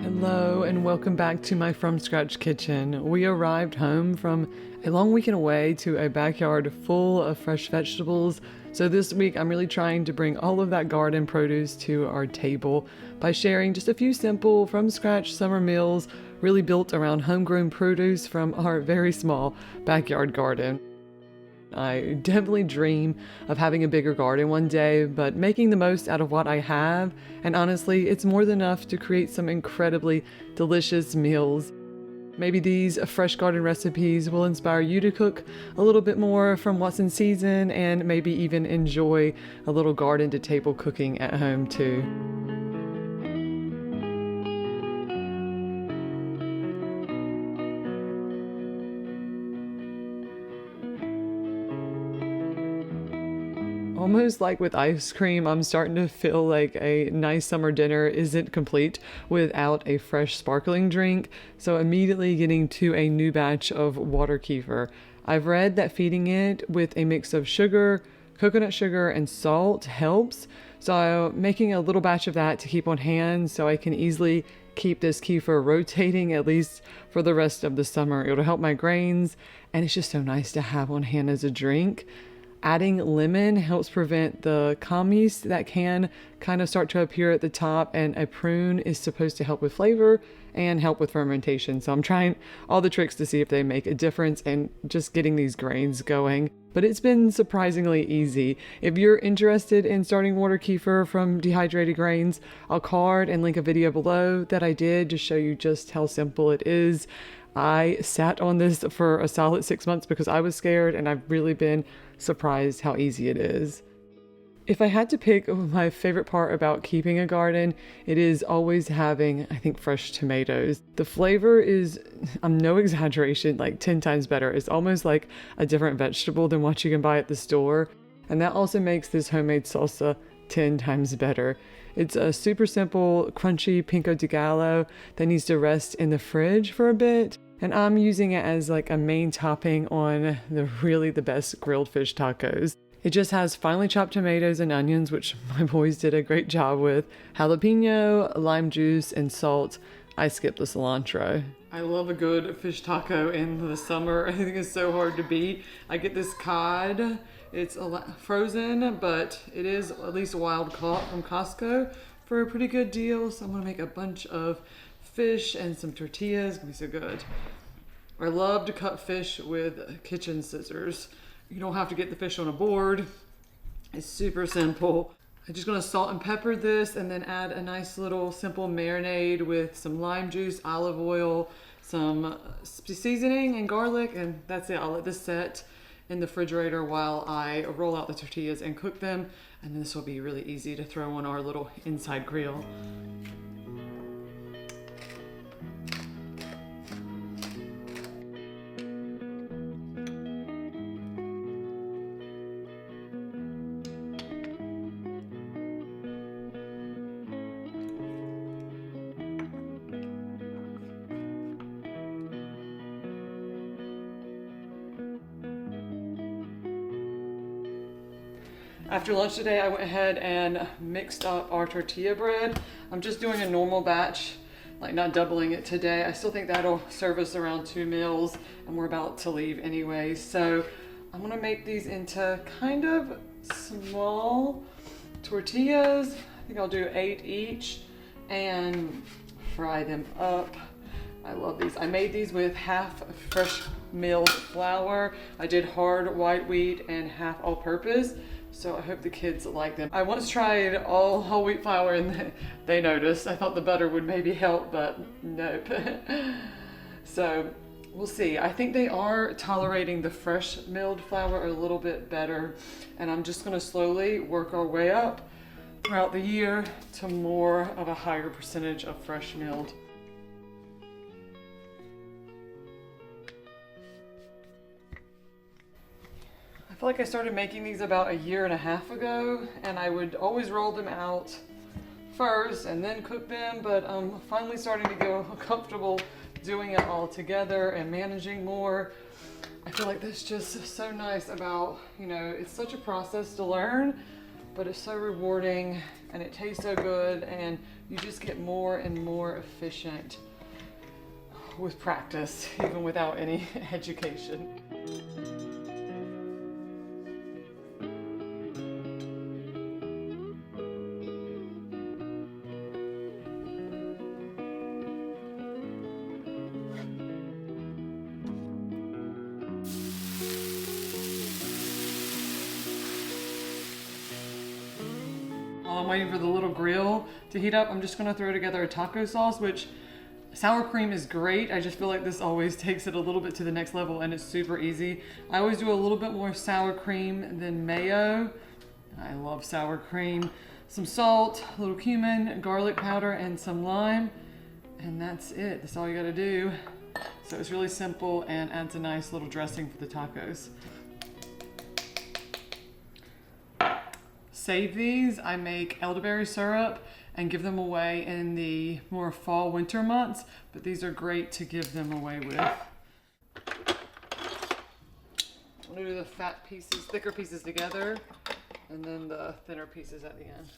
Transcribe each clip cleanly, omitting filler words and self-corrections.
Hello and welcome back to my From Scratch kitchen. We arrived home from a long weekend away to a backyard full of fresh vegetables. So this week I'm really trying to bring all of that garden produce to our table by sharing just a few simple from scratch summer meals really built around homegrown produce from our very small backyard garden. I definitely dream of having a bigger garden one day, but making the most out of what I have, and honestly, it's more than enough to create some incredibly delicious meals. Maybe these fresh garden recipes will inspire you to cook a little bit more from what's in season and maybe even enjoy a little garden to table cooking at home too. Almost like with ice cream, I'm starting to feel like a nice summer dinner isn't complete without a fresh sparkling drink, so immediately getting to a new batch of water kefir. I've read that feeding it with a mix of sugar, coconut sugar, and salt helps, so making a little batch of that to keep on hand so I can easily keep this kefir rotating at least for the rest of the summer. It'll help my grains, and it's just so nice to have on hand as a drink. Adding lemon helps prevent the camis that can kind of start to appear at the top, and a prune is supposed to help with flavor and help with fermentation. So I'm trying all the tricks to see if they make a difference in just getting these grains going. But it's been surprisingly easy. If you're interested in starting water kefir from dehydrated grains, I'll card and link a video below that I did to show you just how simple it is. I sat on this for a solid 6 months because I was scared, and I've really been surprised how easy it is. If I had to pick my favorite part about keeping a garden, it is always having, I think, fresh tomatoes. The flavor is, I'm no exaggeration, like 10 times better. It's almost like a different vegetable than what you can buy at the store. And that also makes this homemade salsa 10 times better. It's a super simple, crunchy pico de gallo that needs to rest in the fridge for a bit. And I'm using it as like a main topping on the best grilled fish tacos. It just has finely chopped tomatoes and onions, which my boys did a great job with, jalapeno, lime juice, and salt. I skipped the cilantro. I love a good fish taco in the summer. I think it's so hard to beat. I get this cod. It's frozen, but it is at least wild caught from Costco for a pretty good deal. So I'm gonna make a bunch of fish and some tortillas. It's gonna be so good. I love to cut fish with kitchen scissors. You don't have to get the fish on a board. It's super simple. I'm just gonna salt and pepper this and then add a nice little simple marinade with some lime juice, olive oil, some seasoning and garlic, and that's it. I'll let this set in the refrigerator while I roll out the tortillas and cook them, and then this will be really easy to throw on our little inside grill. After lunch today, I went ahead and mixed up our tortilla bread. I'm just doing a normal batch, like not doubling it today. I still think that'll serve us around 2 meals, and we're about to leave anyway. So I'm gonna make these into kind of small tortillas. I think I'll do 8 each and fry them up. I love these. I made these with half fresh milled flour. I did hard white wheat and half all-purpose. So I hope the kids like them. I once tried all whole wheat flour and they noticed. I thought the butter would maybe help, but nope. So we'll see. I think they are tolerating the fresh milled flour a little bit better. And I'm just gonna slowly work our way up throughout the year to more of a higher percentage of fresh milled. I feel like I started making these about 1.5 years ago, and I would always roll them out first and then cook them, but I'm finally starting to get comfortable doing it all together and managing more. I feel like that's just so nice about, you know, it's such a process to learn, but it's so rewarding and it tastes so good, and you just get more and more efficient with practice, even without any education. While I'm waiting for the little grill to heat up, I'm just gonna throw together a taco sauce, which sour cream is great. I just feel like this always takes it a little bit to the next level, and it's super easy. I always do a little bit more sour cream than mayo. I love sour cream. Some salt, a little cumin, garlic powder, and some lime. And that's it. That's all you gotta do. So it's really simple and adds a nice little dressing for the tacos. Save these. I make elderberry syrup and give them away in the more fall winter months, but these are great to give them away with. I'm gonna do the fat pieces, thicker pieces together, and then the thinner pieces at the end.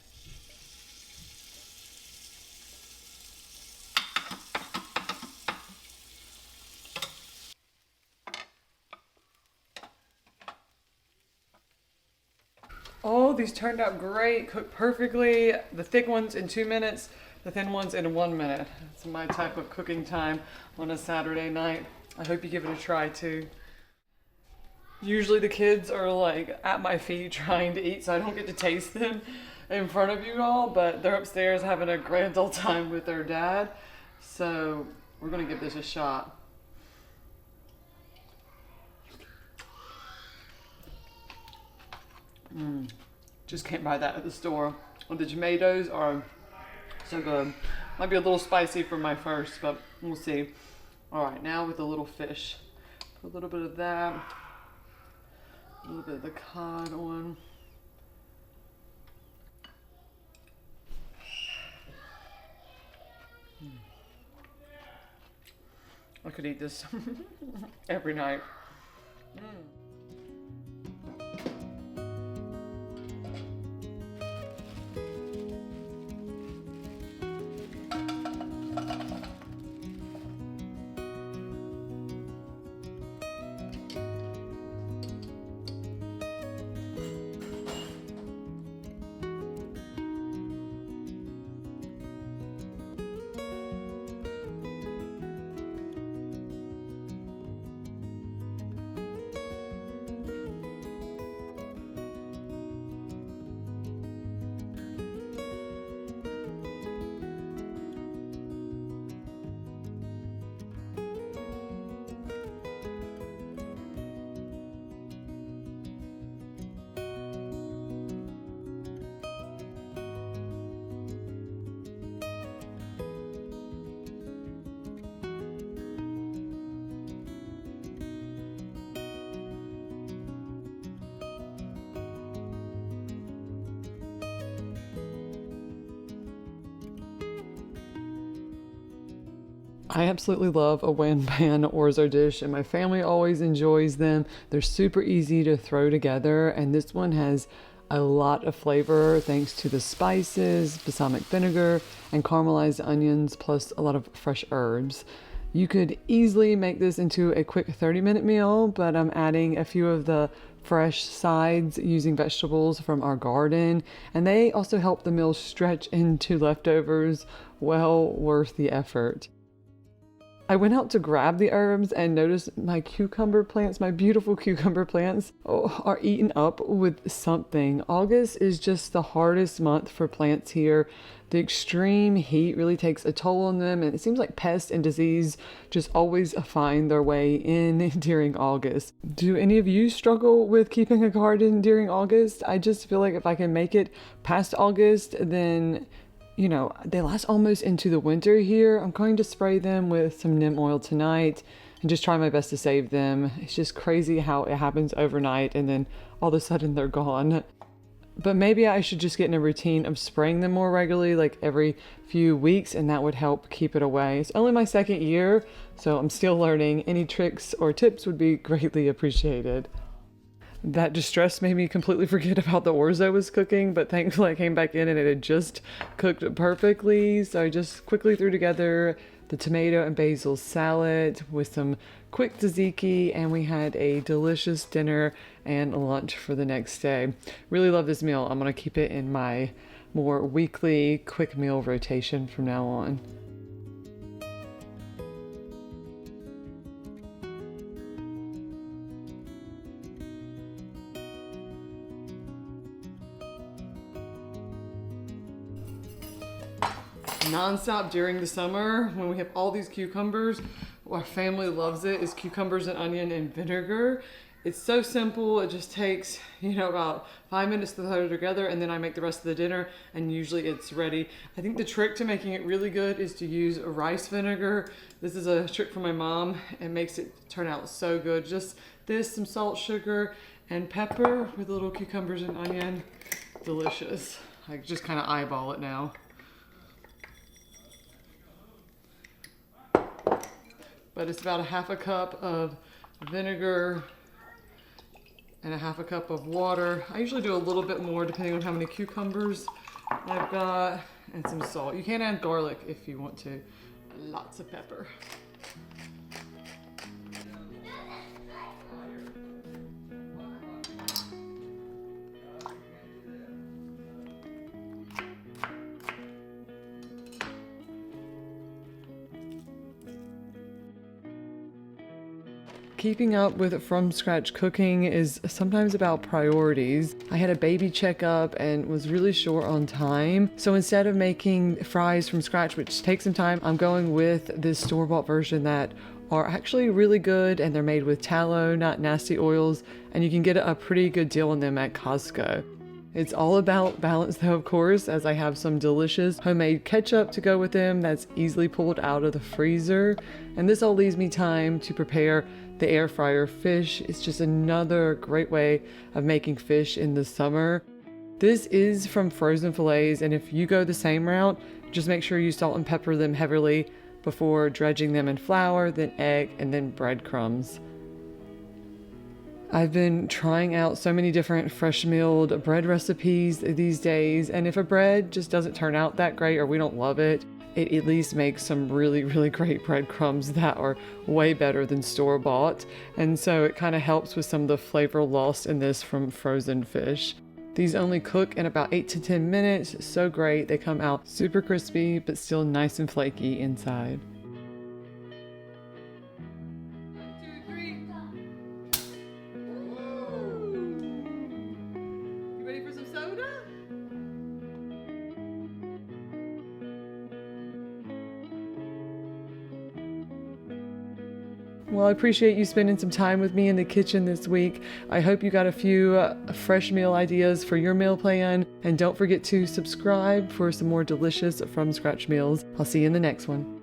Oh, these turned out great, cooked perfectly. The thick ones in 2 minutes, the thin ones in 1 minute. It's my type of cooking time on a Saturday night. I hope you give it a try too. Usually the kids are like at my feet trying to eat, so I don't get to taste them in front of you all, but they're upstairs having a grand old time with their dad. So we're gonna give this a shot. Just can't buy that at the store. Well, the tomatoes are so good. Might be a little spicy for my first, but we'll see. All right, now with the little fish. Put a little bit of that, a little bit of the cod on. I could eat this every night. I absolutely love a one pan orzo dish, and my family always enjoys them. They're super easy to throw together, and this one has a lot of flavor thanks to the spices, balsamic vinegar, and caramelized onions, plus a lot of fresh herbs. You could easily make this into a quick 30-minute meal, but I'm adding a few of the fresh sides using vegetables from our garden, and they also help the meal stretch into leftovers. Well worth the effort. I went out to grab the herbs and noticed my cucumber plants, my beautiful cucumber plants, are eaten up with something. August is just the hardest month for plants here. The extreme heat really takes a toll on them, and it seems like pests and disease just always find their way in during August. Do any of you struggle with keeping a garden during August? I just feel like if I can make it past August, then you know, they last almost into the winter here. I'm going to spray them with some neem oil tonight and just try my best to save them. It's just crazy how it happens overnight and then all of a sudden they're gone. But maybe I should just get in a routine of spraying them more regularly, like every few weeks, and that would help keep it away. It's only my second year, so I'm still learning. Any tricks or tips would be greatly appreciated. That distress made me completely forget about the orzo was cooking, but thankfully I came back in and it had just cooked perfectly. So I just quickly threw together the tomato and basil salad with some quick tzatziki, and we had a delicious dinner and lunch for the next day. Really love this meal. I'm gonna keep it in my more weekly quick meal rotation from now on. Non-stop during the summer when we have all these cucumbers. Our family loves it, is cucumbers and onion and vinegar. It's so simple. It just takes, about 5 minutes to throw it together, and then I make the rest of the dinner, and usually it's ready. I think the trick to making it really good is to use rice vinegar. This is a trick from my mom. It makes it turn out so good. Just this, some salt, sugar, and pepper with little cucumbers and onion. Delicious. I just kind of eyeball it now. But it's about a half a cup of vinegar and a half a cup of water. I usually do a little bit more depending on how many cucumbers I've got, and some salt. You can add garlic if you want to. Lots of pepper. Keeping up with from scratch cooking is sometimes about priorities. I had a baby checkup and was really short on time. So instead of making fries from scratch, which takes some time, I'm going with this store-bought version that are actually really good, and they're made with tallow, not nasty oils, and you can get a pretty good deal on them at Costco. It's all about balance though, of course, as I have some delicious homemade ketchup to go with them that's easily pulled out of the freezer. And this all leaves me time to prepare the air fryer fish. It's just another great way of making fish in the summer. This is from frozen fillets, and if you go the same route, just make sure you salt and pepper them heavily before dredging them in flour, then egg, and then breadcrumbs. I've been trying out so many different fresh milled bread recipes these days, and if a bread just doesn't turn out that great or we don't love it, it at least makes some really, really great breadcrumbs that are way better than store-bought. And so it kind of helps with some of the flavor lost in this from frozen fish. These only cook in about 8 to 10 minutes. So great. They come out super crispy, but still nice and flaky inside. Well, I appreciate you spending some time with me in the kitchen this week. I hope you got a few fresh meal ideas for your meal plan. And don't forget to subscribe for some more delicious from scratch meals. I'll see you in the next one.